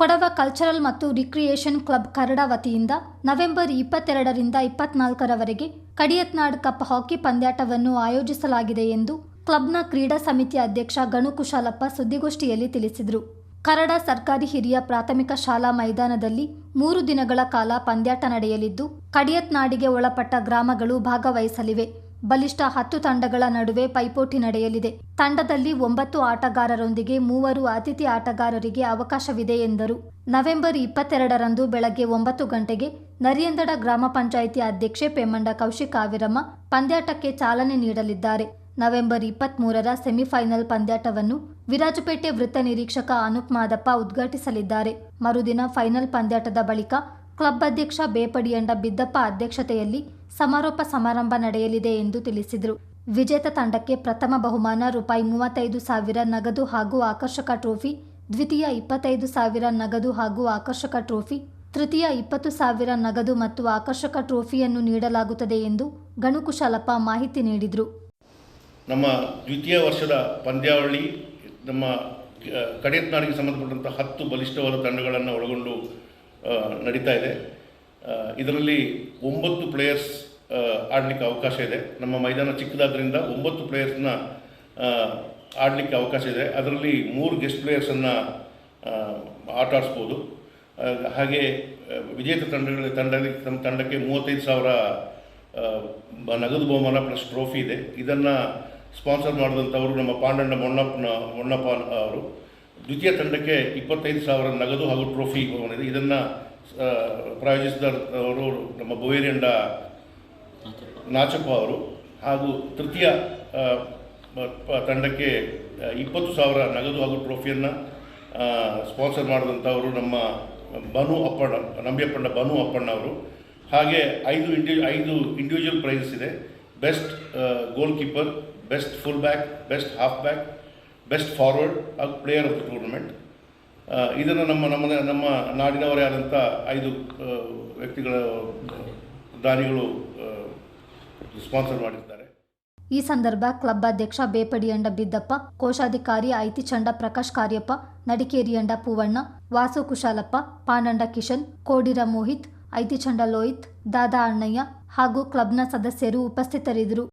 Kodava cultural ಮತ್ತು recreation club Karada ವತಿಯಿಂದ November 22ರಿಂದ 24ರವರೆಗೆ ಕಡಿಯತ್ನಾಡ್ cup hockey ಪಂದ್ಯಾಟವನ್ನು ಆಯೋಜಿಸಲಾಗಿದೆ ಎಂದು ಕ್ಲಬ್ನ ಕ್ರೀಡಾ ಸಮಿತಿ ಅಧ್ಯಕ್ಷ ಗಣು ಕುಶಾಲಪ್ಪ ಸುದ್ದಿಗೋಷ್ಠಿಯಲ್ಲಿ ತಿಳಿಸಿದರು. ಕರಡ ಸರ್ಕಾರಿ ಹಿರಿಯ ಪ್ರಾಥಮಿಕ ಶಾಲಾ ಮೈದಾನದಲ್ಲಿ 3 ದಿನಗಳ ಕಾಲ ಪಂದ್ಯಾಟ ನಡೆಯಲಿದ್ದು, ಕಡಿಯತ್ನಾಡಿಗೆ ಒಳಪಟ್ಟ ಗ್ರಾಮಗಳು ಭಾಗವಹಿಸಲಿವೆ. ಬಲಿಷ್ಠ 10 ತಂಡಗಳ ನಡುವೆ ಪೈಪೋಟಿ ನಡೆಯಲಿದೆ. ತಂಡದಲ್ಲಿ 9 ಆಟಗಾರರೊಂದಿಗೆ 3 ಅತಿಥಿ ಆಟಗಾರರಿಗೆ ಅವಕಾಶವಿದೆ ಎಂದರು. ನವೆಂಬರ್ 22ರಂದು ಬೆಳಗ್ಗೆ 9 ಗಂಟೆಗೆ ನರಿಯಂದಡ ಗ್ರಾಮ ಪಂಚಾಯಿತಿ ಅಧ್ಯಕ್ಷೆ ಪೆಮ್ಮಂಡ ಕೌಶಿಕ್ ಆವಿರಮ್ಮ ಪಂದ್ಯಾಟಕ್ಕೆ ಚಾಲನೆ ನೀಡಲಿದ್ದಾರೆ. ನವೆಂಬರ್ 23ರ ಸೆಮಿಫೈನಲ್ ಪಂದ್ಯಾಟವನ್ನು ವಿರಾಜಪೇಟೆ ವೃತ್ತ ನಿರೀಕ್ಷಕ ಅನೂಪ್ ಮಾದಪ್ಪ ಉದ್ಘಾಟಿಸಲಿದ್ದಾರೆ. ಮರುದಿನ ಫೈನಲ್ ಪಂದ್ಯಾಟದ ಬಳಿಕ ಕ್ಲಬ್ ಅಧ್ಯಕ್ಷ ಬೇಪಡಿಯಂಡ ಬಿದ್ದಪ್ಪ ಅಧ್ಯಕ್ಷತೆಯಲ್ಲಿ ಸಮಾರೋಪ ಸಮಾರಂಭ ನಡೆಯಲಿದೆ ಎಂದು ತಿಳಿಸಿದರು. ವಿಜೇತ ತಂಡಕ್ಕೆ ಪ್ರಥಮ ಬಹುಮಾನ ₹35,000 ನಗದು ಹಾಗೂ ಆಕರ್ಷಕ ಟ್ರೋಫಿ, ದ್ವಿತೀಯ 25,000 ನಗದು ಹಾಗೂ ಆಕರ್ಷಕ ಟ್ರೋಫಿ, ತೃತೀಯ 20,000 ನಗದು ಮತ್ತು ಆಕರ್ಷಕ ಟ್ರೋಫಿಯನ್ನು ನೀಡಲಾಗುತ್ತದೆ ಎಂದು ಗಣು ಕುಶಾಲಪ್ಪ ಮಾಹಿತಿ ನೀಡಿದರು. ನಮ್ಮ ದ್ವಿತೀಯ ವರ್ಷದ ಪಂದ್ಯಾವಳಿ ನಮ್ಮ ಕಡಿಯತ್ನಾಡಿಗೆ ಸಂಬಂಧಪಟ್ಟಂಥ 10 ಬಲಿಷ್ಠವಾದ ತಂಡಗಳನ್ನು ಒಳಗೊಂಡು ನಡೀತಾ ಇದೆ. ಇದರಲ್ಲಿ 9 ಪ್ಲೇಯರ್ಸ್ ಆಡಲಿಕ್ಕೆ ಅವಕಾಶ ಇದೆ. ನಮ್ಮ ಮೈದಾನ ಚಿಕ್ಕದಾದ್ರಿಂದ 9 ಪ್ಲೇಯರ್ಸ್ನ ಆಡಲಿಕ್ಕೆ ಅವಕಾಶ ಇದೆ. ಅದರಲ್ಲಿ 3 ಗೆಸ್ಟ್ ಪ್ಲೇಯರ್ಸನ್ನು ಆಟ ಆಡಿಸ್ಬೋದು. ಹಾಗೆ ವಿಜೇತ ತಂಡಕ್ಕೆ 35,000 ನಗದು ಬಹುಮಾನ ಪ್ಲಸ್ ಟ್ರೋಫಿ ಇದೆ. ಇದನ್ನು ಸ್ಪಾನ್ಸರ್ ಮಾಡಿದಂಥವರು ನಮ್ಮ ಪಾಂಡಣ್ಣ ಮೊಣ್ಣಪ್ಪ ಅವರು. ದ್ವಿತೀಯ ತಂಡಕ್ಕೆ 25,000 ನಗದು ಹಾಗೂ ಟ್ರೋಫಿ ಇದೆ. ಇದನ್ನು ಪ್ರಾಯೋಜಿಸಿದವರು ನಮ್ಮ ಬೋವೇರಿಯಂಡ ನಾಚಪ್ಪ ಅವರು. ಹಾಗೂ ತೃತೀಯ ತಂಡಕ್ಕೆ 20,000 ನಗದು ಹಾಗೂ ಟ್ರೋಫಿಯನ್ನು ಸ್ಪಾನ್ಸರ್ ಮಾಡಿದಂಥವರು ನಮ್ಮ ನಂಬಿಯಪ್ಪಣ್ಣ ಬನು ಅಪ್ಪಣ್ಣ ಅವರು. ಹಾಗೆ 5 ಇಂಡಿವಿಜುವಲ್ ಪ್ರೈಸಸ್ ಇದೆ. Best goalkeeper, best full back, best half back, best forward ಹಾಗೂ ಪ್ಲೇಯರ್ ಆಫ್ ದ ಟೂರ್ನಮೆಂಟ್. ಇದನ್ನು ನಮ್ಮ ನಾಡಿನವರೇ ಆದಂಥ 5 ವ್ಯಕ್ತಿಗಳ ದಾನಿಗಳು ಸ್ಪಾನ್ಸರ್ ಮಾಡಿದ್ದಾರೆ. ಈ ಸಂದರ್ಭ ಕ್ಲಬ್ ಅಧ್ಯಕ್ಷ ಬೇಪಡಿಯಂಡ ಬಿದ್ದಪ್ಪ, ಕೋಶಾಧಿಕಾರಿ ಐತಿಚಂಡ ಪ್ರಕಾಶ್ ಕಾರ್ಯಪ್ಪ, ನಡಿಕೇರಿಯಂಡ ಪೂವಣ್ಣ, ವಾಸು ಕುಶಾಲಪ್ಪ, ಪಾಂಡಂಡ ಕಿಶನ್, ಕೋಡಿರ ಮೋಹಿತ್, ಐತಿಚಂಡ ಲೋಹಿತ್, ದಾದಾ ಅಣ್ಣಯ್ಯ ಹಾಗೂ ಕ್ಲಬ್ನ ಸದಸ್ಯರು ಉಪಸ್ಥಿತರಿದ್ದರು.